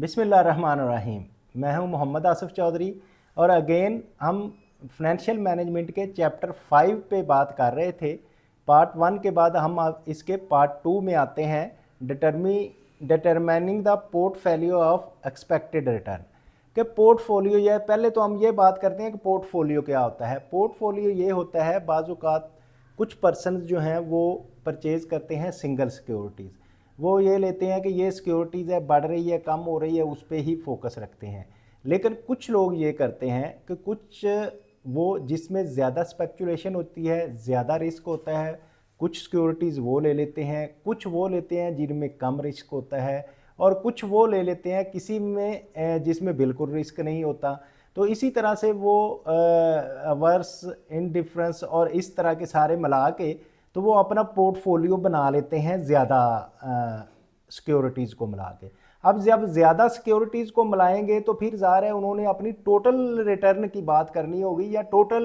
बिस्मिल्लाहिर्रहमानिर्रहीम। मैं हूं मोहम्मद आसिफ चौधरी और अगेन हम फाइनेंशियल मैनेजमेंट के चैप्टर 5 पे बात कर रहे थे। पार्ट 1 के बाद हम अब इसके पार्ट 2 में आते हैं, determining the portfolio of expected return. कि पोर्टफोलियो ये पहले तो हम ये बात करते हैं कि पोर्टफोलियो क्या होता है। पोर्टफोलियो ये होता है, बाज़-औक़ात कुछ पर्सन जो हैं वो परचेज़ करते हैं सिंगल सिक्योरिटीज़। वो ये लेते हैं कि ये सिक्योरिटीज़ है, बढ़ रही है, कम हो रही है, उस पर ही फोकस रखते हैं। लेकिन कुछ लोग ये करते हैं कि कुछ वो जिसमें ज़्यादा स्पेकुलेशन होती है, ज़्यादा रिस्क होता है, कुछ सिक्योरिटीज़ वो ले लेते हैं, कुछ वो लेते हैं जिनमें कम रिस्क होता है, और कुछ वो ले लेते हैं किसी में जिसमें बिल्कुल रिस्क नहीं होता। तो इसी तरह से वो वर्स इनडिफरेंस और इस तरह के सारे मिला के तो वो अपना पोर्टफोलियो बना लेते हैं ज़्यादा सिक्योरिटीज़ को मिला के। अब जब ज़्यादा सिक्योरिटीज़ को मिलाएंगे तो फिर ज़ाहिर है उन्होंने अपनी टोटल रिटर्न की बात करनी होगी या टोटल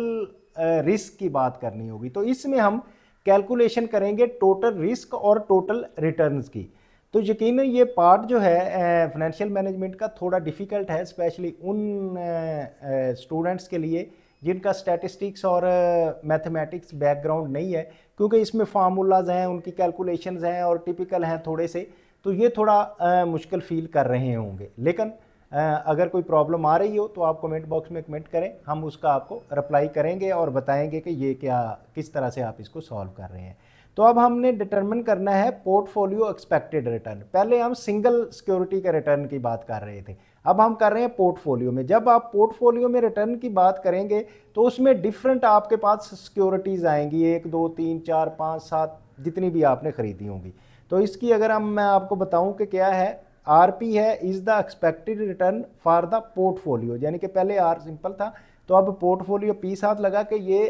रिस्क की बात करनी होगी। तो इसमें हम कैलकुलेशन करेंगे टोटल रिस्क और टोटल रिटर्न्स की। तो यकीनन ये पार्ट जो है फाइनेंशियल मैनेजमेंट का थोड़ा डिफ़िकल्ट है, स्पेशली उन स्टूडेंट्स के लिए जिनका स्टैटिस्टिक्स और मैथमेटिक्स बैकग्राउंड नहीं है, क्योंकि इसमें फार्मूलाज हैं, उनकी कैलकुलेशंस हैं और टिपिकल हैं थोड़े से, तो ये थोड़ा मुश्किल फील कर रहे होंगे। लेकिन अगर कोई प्रॉब्लम आ रही हो तो आप कमेंट बॉक्स में कमेंट करें, हम उसका आपको रिप्लाई करेंगे और बताएंगे कि ये क्या, किस तरह से आप इसको सॉल्व कर रहे हैं। तो अब हमने डिटरमिन करना है पोर्टफोलियो एक्सपेक्टेड रिटर्न। पहले हम सिंगल सिक्योरिटी के रिटर्न की बात कर रहे थे, अब हम कर रहे हैं पोर्टफोलियो में। जब आप पोर्टफोलियो में रिटर्न की बात करेंगे तो उसमें डिफरेंट आपके पास सिक्योरिटीज़ आएंगी, 1 2 3 4 5 7 जितनी भी आपने ख़रीदी होंगी। तो इसकी अगर मैं आपको बताऊं कि क्या है, आरपी है is the expected return for the portfolio, यानी कि पहले आर सिंपल था तो अब पोर्टफोलियो पी साथ लगा कि ये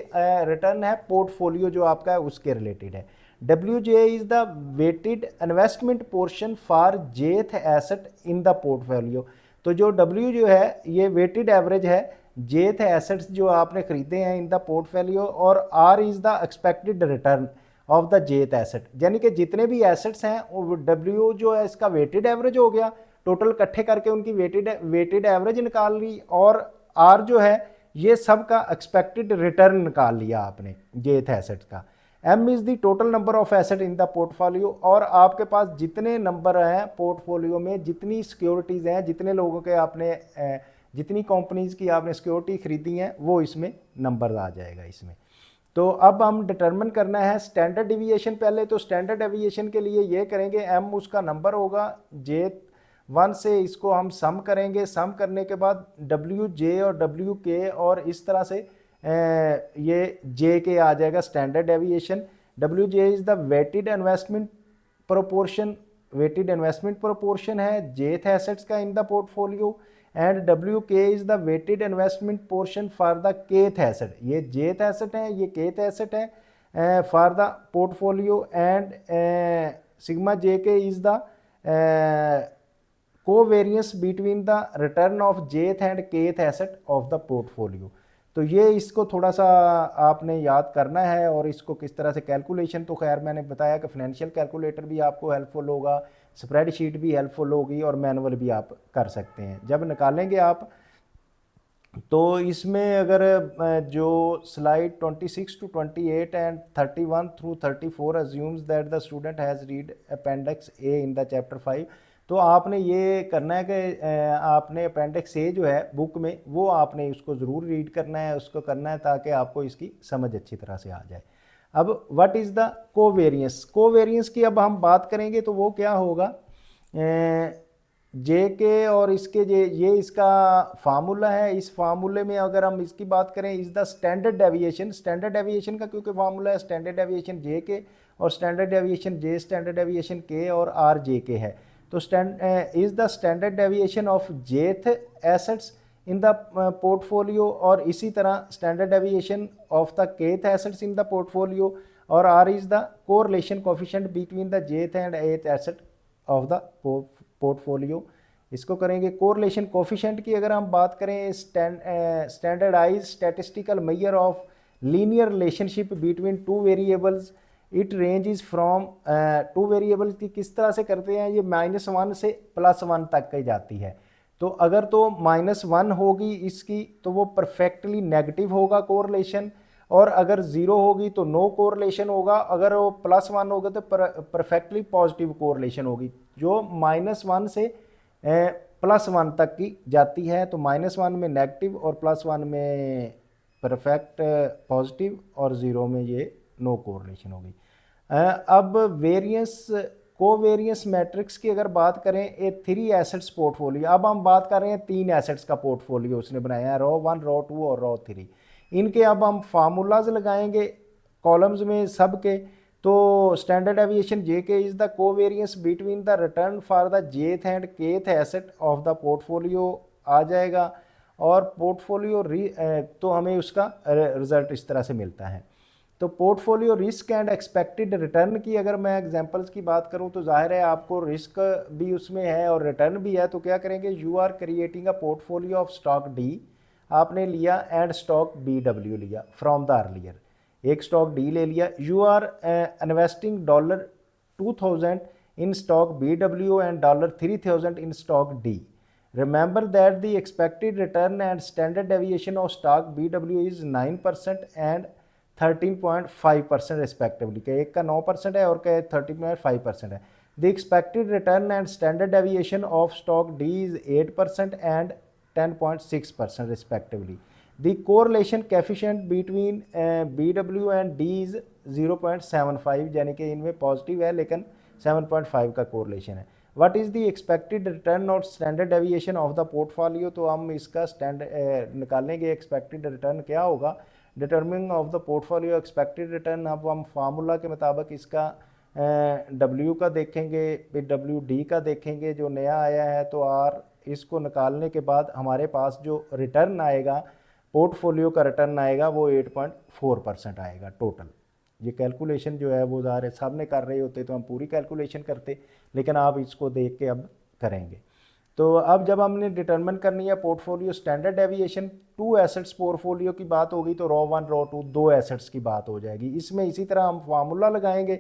रिटर्न है पोर्टफोलियो जो आपका है उसके रिलेटेड है। W J is the weighted investment portion for jth asset in the portfolio. तो जो डब्ल्यू जो है ये वेटेड एवरेज है जेथ एसेट्स जो आपने खरीदे हैं इन द पोर्टफोलियो, और R is the expected return of the jth asset, यानी कि जितने भी एसेट्स हैं वो डब्ल्यू जो है इसका वेटेड एवरेज हो गया, टोटल इकट्ठे करके उनकी वेटेड एवरेज निकाल ली, और आर जो है ये सब का एक्सपेक्टेड रिटर्न निकाल लिया आपने जेथ एसेट्स का। M is the total number of asset in the portfolio, और आपके पास जितने नंबर हैं पोर्टफोलियो में, जितनी सिक्योरिटीज़ हैं, जितने लोगों के आपने जितनी कंपनीज़ की आपने सिक्योरिटी खरीदी हैं वो इसमें नंबर आ जाएगा इसमें। तो अब हम डिटरमिन करना है स्टैंडर्ड डिविएशन। पहले तो स्टैंडर्ड डिविएशन के लिए ये करेंगे, एम उसका नंबर होगा, जे 1 से इसको हम सम करेंगे, सम करने के बाद डब्ल्यू जे और डब्ल्यू के, और इस तरह से ये जे के आ जाएगा standard deviation. W J is the weighted investment proportion, weighted investment proportion है जेथ एसेट्स का in the portfolio, and W K is the weighted investment portion for the kth asset, ये जेथ एसेट है, ये kth asset है for the portfolio, and sigma J K is the covariance between the return of jth and kth asset of the portfolio. तो ये इसको थोड़ा सा आपने याद करना है, और इसको किस तरह से कैलकुलेशन, तो खैर मैंने बताया कि फाइनेंशियल कैलकुलेटर भी आपको हेल्पफुल होगा, स्प्रेडशीट भी हेल्पफुल होगी, और मैनुअल भी आप कर सकते हैं जब निकालेंगे आप। तो इसमें अगर जो slide 26 to 28 and 31 through 34 assumes that the student has read appendix A in the chapter 5, तो आपने ये करना है कि आपने अपेंडिक्स ए जो है बुक में वो आपने उसको ज़रूर रीड करना है, उसको करना है ताकि आपको इसकी समझ अच्छी तरह से आ जाए। अब what is the covariance, covariance की अब हम बात करेंगे तो वो क्या होगा, जे के और इसके ये इसका फार्मूला है। इस फार्मूले में अगर हम इसकी बात करें, is the standard deviation, standard deviation का क्योंकि फार्मूला है स्टैंडर्ड डेविएशन जे के, और standard deviation J standard deviation K और आर जे के है। तो is the standard deviation of jth assets in the portfolio, और इसी तरह standard deviation of the kth assets in the portfolio, और R is the correlation coefficient between the jth and ith asset of the portfolio. इसको करेंगे correlation coefficient की अगर हम बात करें, standardise statistical measure of linear relationship between two variables it range is from to variable की किस तरह से करते हैं, ये -1 से +1 तक की जाती है। तो अगर तो -1 होगी इसकी तो वो परफेक्टली नेगेटिव होगा कोरिलेशन, और अगर 0 होगी तो नो कोरिलेशन होगा, अगर वो +1 होगा तो परफेक्टली पॉजिटिव कोरिलेशन होगी। जो -1 से +1 तक की जाती है, तो -1 में नेगेटिव और +1 में परफेक्ट पॉजिटिव और 0 में ये नो कोरिलेशन होगी। अब वेरियंस कोवेरियंस मैट्रिक्स की अगर बात करें, ए 3 एसेट्स पोर्टफोलियो, अब हम बात कर रहे हैं 3 एसेट्स का पोर्टफोलियो उसने बनाया है, रो 1, रो 2 और रो 3। इनके अब हम फार्मूलाज लगाएंगे कॉलम्स में सब के। तो standard aviation J K is the covariance between the return for the jth and kth asset of the portfolio आ जाएगा, और पोर्टफोलियो तो हमें उसका रिजल्ट इस तरह से मिलता है। तो portfolio risk and expected return की अगर मैं एग्जांपल्स की बात करूं तो जाहिर है आपको रिस्क भी उसमें है और रिटर्न भी है। तो क्या करेंगे, you are creating a portfolio of stock D, आपने लिया, एंड स्टॉक बी डब्ल्यू लिया फ्रॉम द अर्लियर, एक स्टॉक डी ले लिया। You are investing $2000 in stock B W and $3000 in stock D. Remember that the expected return and standard deviation of stock BW is 9% and 13.5% respectively, कि एक का 9% है और का 13.5% है। The expected return and standard deviation of stock D is 8% and 10.6% respectively. The correlation coefficient between BW and D is 0.75, यानी कि इनमें पॉजिटिव है लेकिन 7.5 का कोरिलेशन है। What is the expected return और standard deviation of the portfolio, तो हम इसका निकालेंगे एक्सपेक्टेड रिटर्न क्या होगा, determining of the portfolio expected return. अब हम फार्मूला के मुताबिक इसका डब्ल्यू का देखेंगे, फिर डब्ल्यू डी का देखेंगे जो नया आया है, तो आर, इसको निकालने के बाद हमारे पास जो रिटर्न आएगा, पोर्टफोलियो का रिटर्न आएगा वो 8.4% आएगा टोटल। ये कैलकुलेशन जो है वो ज़ाहिर सामने कर रहे होते तो हम पूरी कैलकुलेशन करते, लेकिन आप इसको देख के अब करेंगे। तो अब जब हमने डिटरमिन करनी है portfolio standard deviation, 2 assets portfolio की बात होगी तो रो 1 रो 2 2 एसेट्स की बात हो जाएगी। इसमें इसी तरह हम फार्मूला लगाएंगे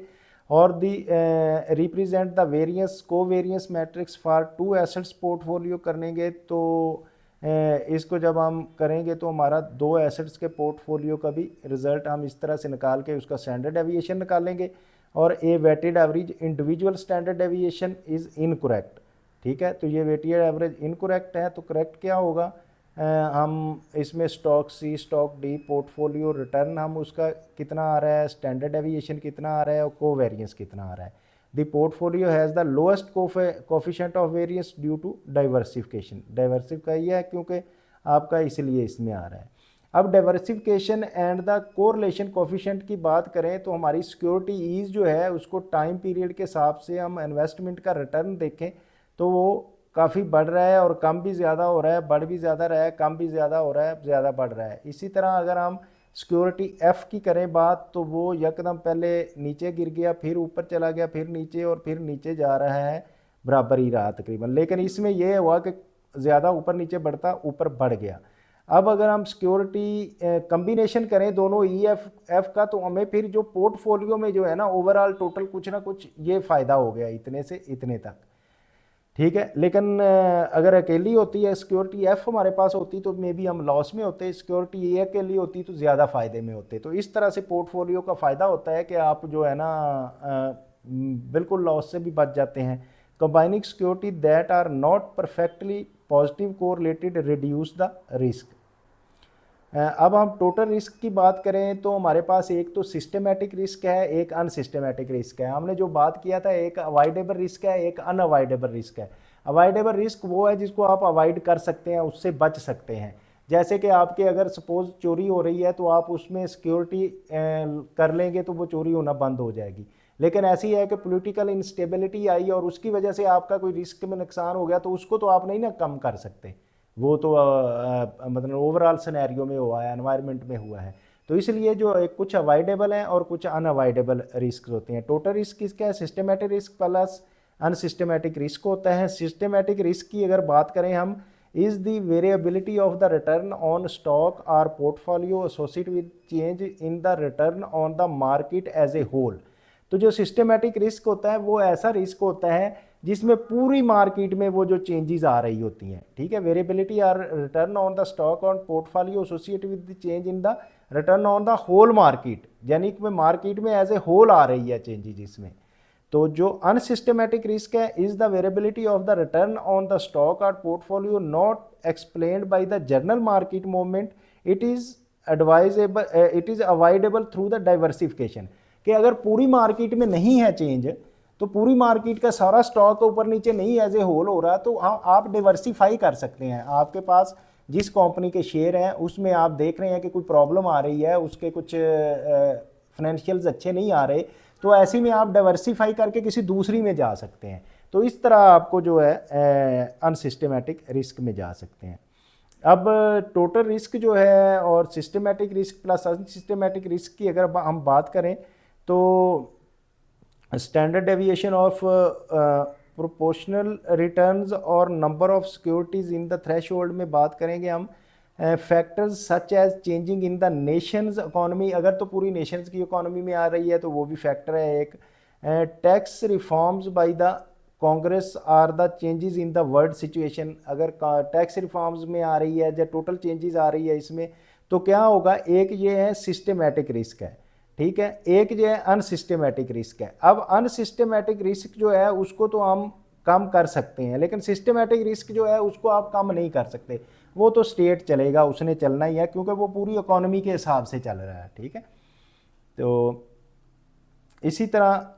और the represent the variance covariance matrix for 2 assets portfolio करेंगे। तो इसको जब हम करेंगे तो हमारा 2 एसेट्स के पोर्टफोलियो का भी रिजल्ट हम इस तरह से निकाल के उसका स्टैंडर्ड डेविएशन निकालेंगे, और a weighted average individual standard deviation is incorrect. ठीक है, तो ये वेटेड एवरेज इनकरेक्ट है, तो करेक्ट क्या होगा, हम इसमें स्टॉक सी स्टॉक डी पोर्टफोलियो रिटर्न हम उसका कितना आ रहा है, स्टैंडर्ड डेविएशन कितना आ रहा है और कोवेरियंस कितना आ रहा है। The portfolio has the lowest coefficient of variance due to diversification, diversify है क्योंकि आपका इसलिए इसमें आ रहा है। अब diversification and the correlation coefficient की बात करें तो हमारी सिक्योरिटी ईज जो है उसको टाइम पीरियड के हिसाब से हम इन्वेस्टमेंट का रिटर्न देखें तो वो काफ़ी बढ़ रहा है और कम भी ज़्यादा हो रहा है, बढ़ भी ज़्यादा रहा है, कम भी ज़्यादा हो रहा है, ज़्यादा बढ़ रहा है। इसी तरह अगर हम सिक्योरिटी एफ़ की करें बात तो वो यकदम पहले नीचे गिर गया, फिर ऊपर चला गया, फिर नीचे और फिर नीचे जा रहा है, बराबर ही रहा तकरीबन। लेकिन इसमें यह हुआ कि ज़्यादा ऊपर नीचे बढ़ता, ऊपर बढ़ गया। अब अगर हम सिक्योरिटी कम्बिनेशन करें दोनों ई एफ का तो हमें फिर जो पोर्टफोलियो में जो है ना ओवरऑल टोटल कुछ ना कुछ ये फ़ायदा हो गया इतने से इतने तक। ठीक है, लेकिन अगर अकेली होती है सिक्योरिटी एफ हमारे पास होती तो मे बी हम लॉस में होते, सिक्योरिटी ए अकेली होती तो ज़्यादा फ़ायदे में होते। तो इस तरह से पोर्टफोलियो का फ़ायदा होता है कि आप जो है ना बिल्कुल लॉस से भी बच जाते हैं। Combining security that are not perfectly positive correlated reduce the risk. अब हम टोटल रिस्क की बात करें तो हमारे पास एक तो सिस्टमेटिक रिस्क है, एक अनसिस्टमेटिक रिस्क है। हमने जो बात किया था एक अवॉइडेबल रिस्क है, एक अनअवॉइडेबल रिस्क है। अवॉइडेबल रिस्क वो है जिसको आप अवॉइड कर सकते हैं, उससे बच सकते हैं। जैसे कि आपके अगर सपोज चोरी हो रही है तो आप उसमें सिक्योरिटी कर लेंगे तो वो चोरी होना बंद हो जाएगी। लेकिन ऐसी है कि पॉलिटिकल इंस्टेबिलिटी आई और उसकी वजह से आपका कोई रिस्क में नुकसान हो गया तो उसको तो आप नहीं ना कम कर सकते, वो तो मतलब ओवरऑल सिनेरियो में हुआ है, एनवायरनमेंट में हुआ है। तो इसलिए जो एक कुछ अवॉइडेबल हैं और कुछ अनअवॉइडेबल रिस्क होते हैं। टोटल रिस्क किसका है, systematic risk plus unsystematic risk होता है। सिस्टमेटिक रिस्क की अगर बात करें हम, is the variability of the return on stock और portfolio associated with change in the return on the market as a whole. तो जो सिस्टमेटिक रिस्क होता है वो ऐसा रिस्क होता है जिसमें पूरी मार्केट में वो जो चेंजेस आ रही होती हैं, ठीक है। Variability are return on the stock on portfolio associated with the change in the return on the whole market, यानी कि मार्केट में एज ए होल आ रही है चेंजेस इसमें। तो जो अनसिस्टमेटिक रिस्क है is the variability of the return on the stock और portfolio not explained by the general market movement, it is advisable, it is avoidable through the diversification. कि अगर पूरी मार्केट में नहीं है चेंज, तो पूरी मार्केट का सारा स्टॉक ऊपर नीचे नहीं एज ए होल हो रहा, तो आप डाइवर्सिफाई कर सकते हैं। आपके पास जिस कंपनी के शेयर हैं उसमें आप देख रहे हैं कि कोई प्रॉब्लम आ रही है, उसके कुछ फाइनेंशियल्स अच्छे नहीं आ रहे, तो ऐसे में आप डाइवर्सिफाई करके किसी दूसरी में जा सकते हैं। तो इस तरह आपको जो है अनसिस्टमेटिक रिस्क में जा सकते हैं। अब टोटल रिस्क जो है और systematic risk plus unsystematic risk की अगर हम बात करें तो standard deviation of proportional returns और number of securities in the threshold में बात करेंगे हम। Factors such as changing in the nation's economy, अगर तो पूरी नेशंस की इकोनॉमी में आ रही है तो वो भी फैक्टर है एक। Tax reforms by the Congress are the changes in the world situation, अगर टैक्स रिफॉर्म्स में आ रही है या टोटल चेंजेस आ रही है इसमें, तो क्या होगा, एक ये है सिस्टमेटिक रिस्क है, ठीक है, एक जो है अनसिस्टमेटिक रिस्क है। अब अनसिस्टमेटिक रिस्क जो है उसको तो हम कम कर सकते हैं, लेकिन सिस्टमेटिक रिस्क जो है उसको आप कम नहीं कर सकते, वो तो स्टेट चलेगा, उसने चलना ही है क्योंकि वो पूरी इकोनॉमी के हिसाब से चल रहा है, ठीक है। तो इसी तरह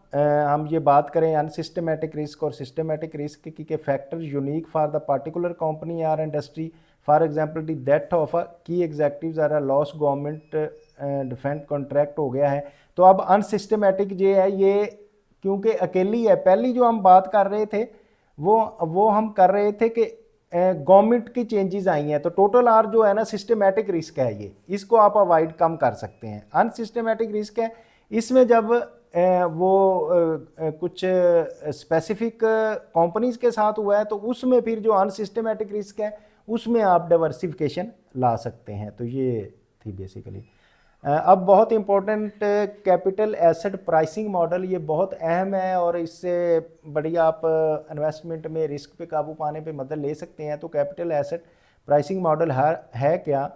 हम ये बात करें अनसिस्टमेटिक रिस्क और सिस्टमेटिक रिस्क की के factor unique for the particular company or industry, for example the death of a key executives or a loss government defence contract हो गया है। तो अब अनसिस्टमेटिक जो है ये क्योंकि अकेली है, पहली जो हम बात कर रहे थे वो हम कर रहे थे कि गवर्नमेंट की चेंजेस आई हैं, तो टोटल आर जो है ना सिस्टमेटिक रिस्क है, ये इसको आप अवॉइड कम कर सकते हैं। अनसिस्टमेटिक रिस्क है इसमें जब वो कुछ स्पेसिफिक कंपनीज के साथ हुआ है तो उसमें फिर जो अनसिस्टमेटिक रिस्क है उसमें आप डाइवर्सिफिकेशन ला सकते हैं। तो ये थी बेसिकली। अब बहुत important capital asset pricing model, ये बहुत अहम है और इससे बढ़िया आप इन्वेस्टमेंट में रिस्क पे काबू पाने पे मदद ले सकते हैं। तो कैपिटल एसेट प्राइसिंग मॉडल है क्या?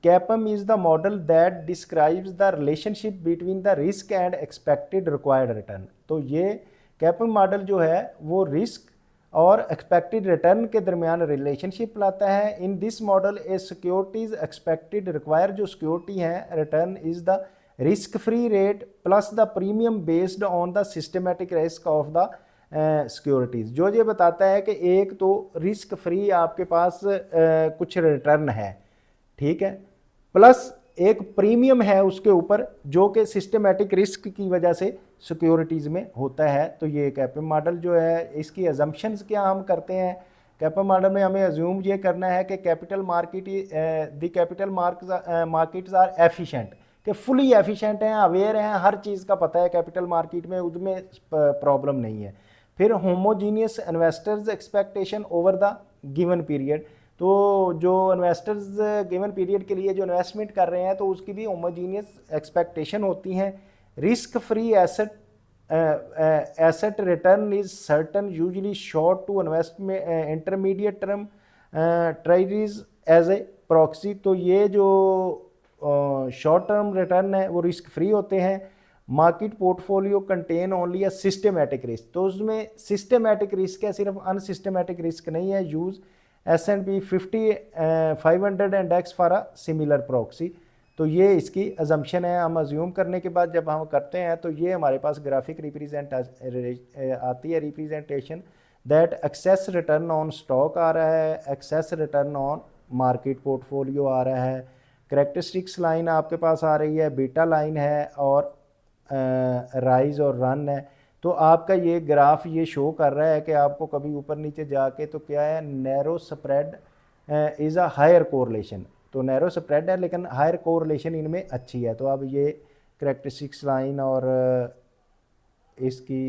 कैपम is the model that describes the relationship between the risk and expected required return. तो ये कैपम मॉडल जो है वो रिस्क और एक्सपेक्टेड रिटर्न के दरमियान रिलेशनशिप लाता है। In this model A securities expected require जो सिक्योरिटी है return is the risk free rate plus the premium based on the systematic risk of the securities. जो ये बताता है कि एक तो रिस्क फ्री आपके पास कुछ रिटर्न है, ठीक है, प्लस एक प्रीमियम है उसके ऊपर जो कि सिस्टमेटिक रिस्क की वजह से सिक्योरिटीज़ में होता है। तो ये कैपम मॉडल जो है इसकी अजम्पशंस क्या हम करते हैं, कैपम मॉडल में हमें अज्यूम ये करना है कि capital market the capital markets are efficient, कि फुली एफिशिएंट हैं, अवेयर हैं, हर चीज़ का पता है कैपिटल मार्केट में, उसमें प्रॉब्लम नहीं है। फिर homogeneous investors expectation over the given period, तो जो इन्वेस्टर्स गिवन पीरियड के लिए जो इन्वेस्टमेंट कर रहे हैं तो उसकी भी होमोजीनियस एक्सपेक्टेशन होती हैं। Risk free asset return is certain usually short to investment intermediate term treasuries as a proxy. तो ये जो शॉर्ट टर्म रिटर्न है वो रिस्क फ्री होते हैं। Market portfolio contain only a systematic risk, तो उसमें सिस्टमेटिक रिस्क है, सिर्फ अनसिस्टमेटिक रिस्क नहीं है। Use S&P 500 index for a similar proxy. तो ये इसकी अजम्पशन है। हम अज्यूम करने के बाद जब हम करते हैं तो ये हमारे पास ग्राफिक रिप्रेजेंट आती है, representation that excess return on stock आ रहा है, excess return on market portfolio आ रहा है, करेक्टरिस्टिक्स लाइन आपके पास आ रही है, बीटा लाइन है और राइज और रन है। तो आपका ये ग्राफ ये शो कर रहा है कि आपको कभी ऊपर नीचे जाके तो क्या है, narrow spread is a higher correlation. तो नैरो स्प्रेड है लेकिन हायर कोरिलेशन इनमें अच्छी है। तो अब ये करेक्टरिस्टिक्स लाइन और इसकी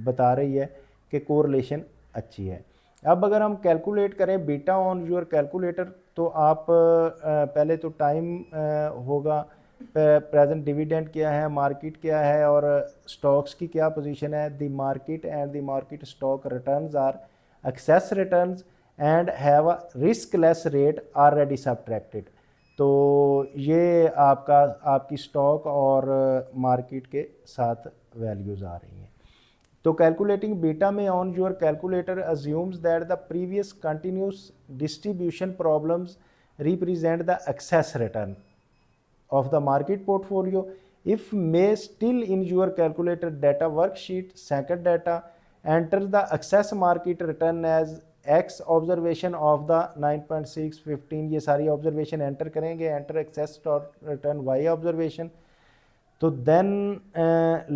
बता रही है कि कोरिलेशन अच्छी है। अब अगर हम कैलकुलेट करें बीटा ऑन योर कैलकुलेटर, तो आप पहले तो टाइम होगा प्रेजेंट डिविडेंड क्या है, मार्केट क्या है और स्टॉक्स की क्या पोजीशन है। The market and the market stock returns are excess returns and have a riskless rate already subtracted. तो ये आपका आपकी स्टॉक और मार्केट के साथ वैल्यूज़ आ रही हैं। तो कैलकुलेटिंग बीटा में on your calculator assumes that the previous continuous distribution problems represent the excess return of the market portfolio. If may still in your calculator data worksheet second data enter the excess market return as x observation of the 9.6 15 ये सारी observation enter करेंगे, enter excess return y observation. तो then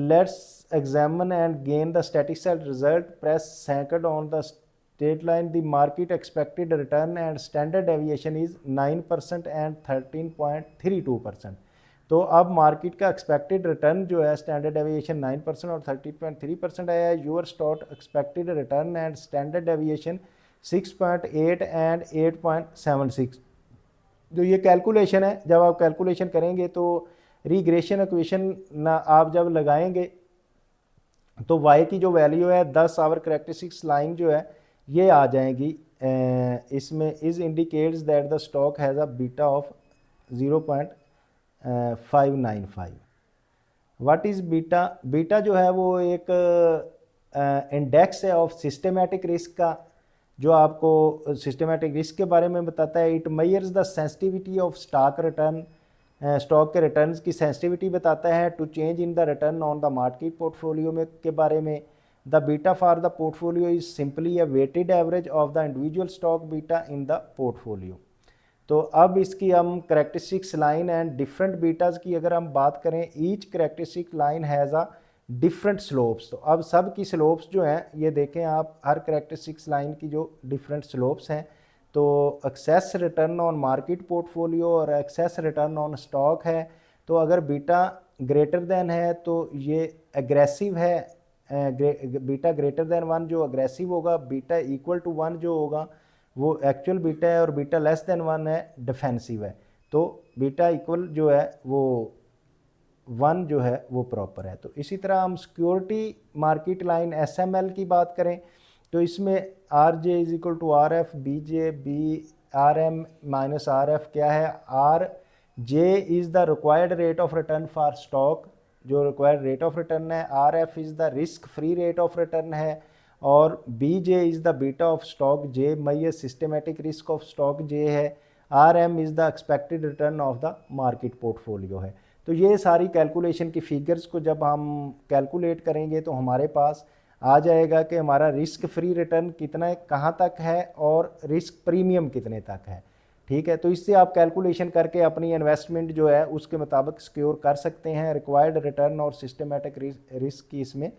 let's examine and gain the statistical result, press second on the state line, the market expected return and standard deviation is 9% and 13.32%। तो अब market का expected return जो है standard deviation 9% और 13.3% आया है। Your stock expected return and standard deviation 6.8 and 8.76। जो ये कैलकुलेशन है, जब आप कैलकुलेशन करेंगे तो रिग्रेशन इक्वेशन ना आप जब लगाएंगे तो y की जो वैल्यू है 10 आवर करेक्टरिस्टिक्स लाइन जो है ये आ जाएगी। इसमें is indicates that the stock has a beta of 0.595। What is beta? Beta जो है वो एक इंडेक्स है ऑफ सिस्टमेटिक रिस्क का, जो आपको सिस्टमेटिक रिस्क के बारे में बताता है। It measures the sensitivity of stock return, stock के रिटर्न्स की सेंसिटिविटी बताता है to change in the return on the market portfolio में के बारे में। The beta for the portfolio is simply a weighted average of the individual stock beta in the portfolio. तो अब इसकी हम characteristics line and different betas की अगर हम बात करें, each characteristic line has a different slopes. तो अब सब की स्लोप्स जो हैं ये देखें आप, हर करेक्टरिस्टिक्स लाइन की जो डिफरेंट स्लोप्स हैं। तो excess return on market portfolio और एक्सेस रिटर्न ऑन स्टॉक है। तो अगर बीटा ग्रेटर देन है तो ये एग्रेसिव है, बीटा ग्रेटर देन 1 जो अग्रेसिव होगा, बीटा इक्वल टू 1 जो होगा वो एक्चुअल बीटा है, और बीटा लेस देन 1 है डिफेंसिव है। तो बीटा इक्वल जो है वो 1 जो है वो प्रॉपर है। तो इसी तरह हम सिक्योरिटी मार्केट लाइन SML की बात करें तो इसमें RJ is equal to RF, BJ B RM minus RF क्या है, RJ is the required rate of return for stock, जो रिक्वायर्ड रेट ऑफ रिटर्न है। RF is the risk free rate of return है, और BJ is the beta of stock, J मई systematic risk of stock J है, RM is the expected return of the market portfolio है। तो ये सारी calculation की फिगर्स को जब हम कैलकुलेट करेंगे तो हमारे पास आ जाएगा कि हमारा रिस्क फ्री रिटर्न कितना कहाँ तक है और रिस्क प्रीमियम कितने तक है। ठीक है, तो इससे आप कैलकुलेशन करके अपनी इन्वेस्टमेंट जो है उसके मुताबिक सिक्योर कर सकते हैं। रिक्वायर्ड रिटर्न और सिस्टमेटिक रिस्क की इसमें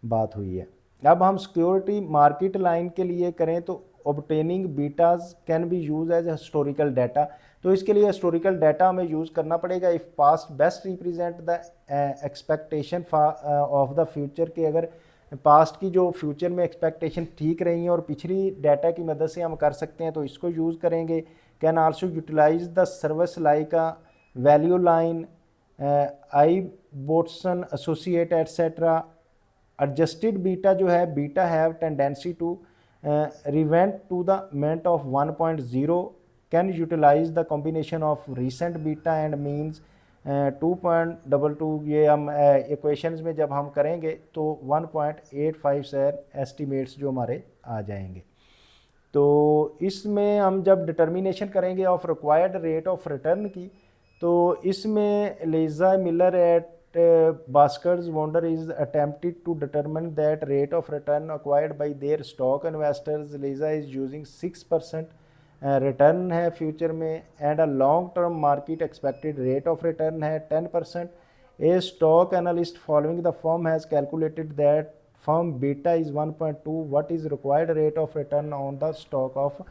बात हुई है। अब हम सिक्योरिटी मार्केट लाइन के लिए करें तो obtaining betas can be use as historical data. तो इसके लिए हिस्टोरिकल डाटा हमें यूज़ करना पड़ेगा। If past best represent the expectation of the future, के अगर पास्ट की जो फ्यूचर में एक्सपेक्टेशन ठीक रही हैं और पिछली डाटा की मदद से हम कर सकते हैं तो इसको यूज़ करेंगे। Can also utilise the service like a value line, Ibbotson associate etcetera. Adjusted beta जो है, beta have tendency to revert to the mean of 1.0, can utilise the combination of recent beta and means 2.22। ये हम equations में जब हम करेंगे तो 1.85 से एस्टिमेट्स जो हमारे आ जाएंगे। तो इसमें हम जब डिटर्मिनेशन करेंगे of required rate of return की, तो इसमें Lisa Miller at Basker's wonder is attempted to determine that rate of return acquired by their stock investors. Lisa is using 6% return है फ्यूचर में, and a long term market expected rate of return है 10%. A stock analyst following the firm has calculated that firm beta is 1.2. What is required rate of return on the stock of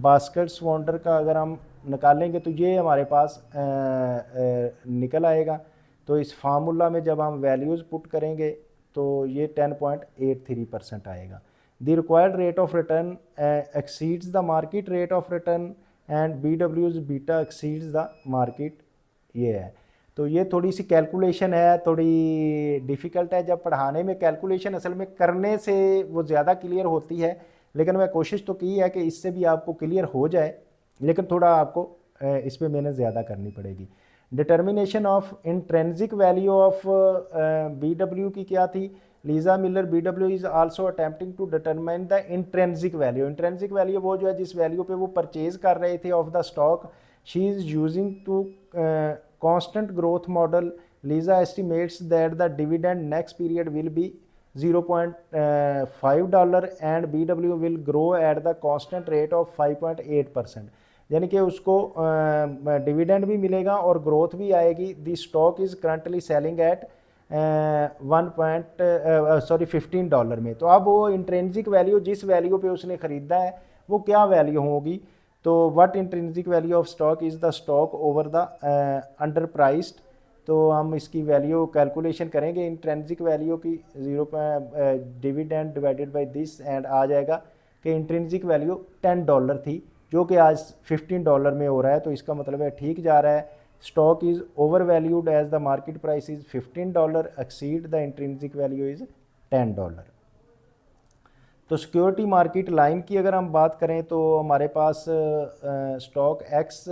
baskets wonder का अगर हम निकालेंगे तो ये हमारे पास निकल आएगा। तो इस फार्मूला में जब हम वैल्यूज़ पुट करेंगे तो ये 10.83% आएगा। The required rate of return exceeds the market rate of return and BW's beta exceeds the market ये है। तो ये थोड़ी सी कैलकुलेशन है, थोड़ी डिफ़िकल्ट है। जब पढ़ाने में कैलकुलेशन असल में करने से वो ज़्यादा क्लियर होती है, लेकिन मैं कोशिश तो की है कि इससे भी आपको क्लियर हो जाए, लेकिन थोड़ा आपको इस पर मेहनत ज़्यादा करनी पड़ेगी। Determination of intrinsic value of BW की क्या थी? Lisa Miller BW is also attempting to determine the intrinsic value. Intrinsic value वो जो है जिस वैल्यू पे वो परचेज कर रहे थे of the stock, she is using two constant growth model. Lisa estimates that the dividend next period will be $0.5 and BW will grow at the constant rate of 5.8%। यानी कि उसको डिविडेंड भी मिलेगा और ग्रोथ भी आएगी। The stock is currently selling at $15 में। तो अब वो इंट्रेंसिक वैल्यू जिस वैल्यू पे उसने ख़रीदा है वो क्या वैल्यू होगी? तो what intrinsic value of stock is the stock over the underpriced. तो हम इसकी वैल्यू कैलकुलेशन करेंगे इंट्रिंसिक वैल्यू की, dividend divided by this, and आ जाएगा कि इंट्रिंसिक वैल्यू $10 थी जो कि आज $15 में हो रहा है। तो इसका मतलब है ठीक जा रहा है। Stock is over valued as the market price is $15, exceed the intrinsic value is $10। तो सिक्योरिटी मार्केट लाइन की अगर हम बात करें तो हमारे पास स्टॉक एक्स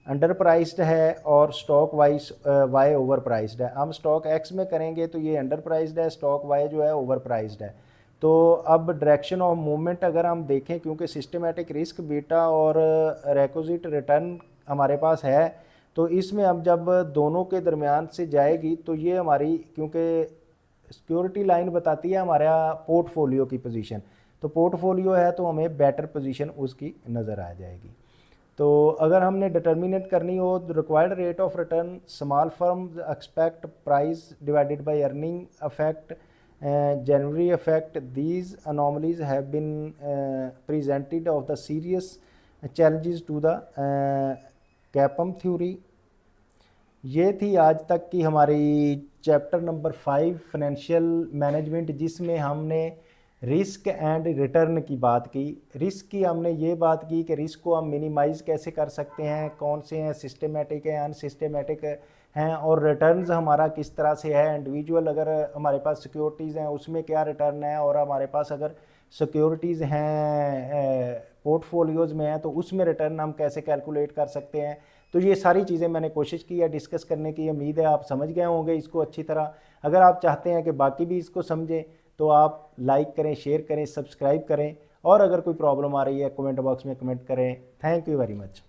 अंडर प्राइस्ड है और स्टॉक वाई ओवर प्राइस्ड है। हम स्टॉक एक्स में करेंगे तो ये अंडर प्राइस्ड है, स्टॉक वाई जो है ओवर प्राइस्ड है। तो अब डायरेक्शन ऑफ मूवमेंट अगर हम देखें, क्योंकि सिस्टमेटिक रिस्क बीटा और रिक्विजिट रिटर्न हमारे पास है, तो इसमें अब जब दोनों के दरमियान से जाएगी तो ये हमारी, क्योंकि सिक्योरिटी लाइन बताती है हमारा पोर्टफोलियो की पोजीशन, तो पोर्टफोलियो है तो हमें बेटर पोजीशन उसकी नज़र आ जाएगी। तो अगर हमने डिटर्मिनेट करनी हो required rate of return, small firm expect price divided by earning affect January affect, these anomalies have been presented of the serious challenges to the CAPM theory. ये थी आज तक की हमारी चैप्टर नंबर 5 फाइनेंशियल मैनेजमेंट, जिसमें हमने risk and return की बात की। रिस्क की हमने ये बात की कि रिस्क को हम मिनिमाइज़ कैसे कर सकते हैं, कौन से हैं सिस्टमेटिक हैं, अनसिस्टमेटिक हैं, और रिटर्न्स हमारा किस तरह से है। इंडिविजुअल अगर हमारे पास सिक्योरिटीज़ हैं उसमें क्या रिटर्न है, और हमारे पास अगर सिक्योरिटीज़ हैं पोर्टफोलियोज़ में हैं तो उसमें रिटर्न हम कैसे कैलकुलेट कर सकते हैं। तो ये सारी चीज़ें मैंने कोशिश की है डिस्कस करने की। उम्मीद है आप समझ गए होंगे इसको अच्छी तरह। अगर आप चाहते हैं कि बाकी भी इसको समझें तो आप लाइक करें, शेयर करें, सब्सक्राइब करें, और अगर कोई प्रॉब्लम आ रही है कमेंट बॉक्स में कमेंट करें। Thank you very much.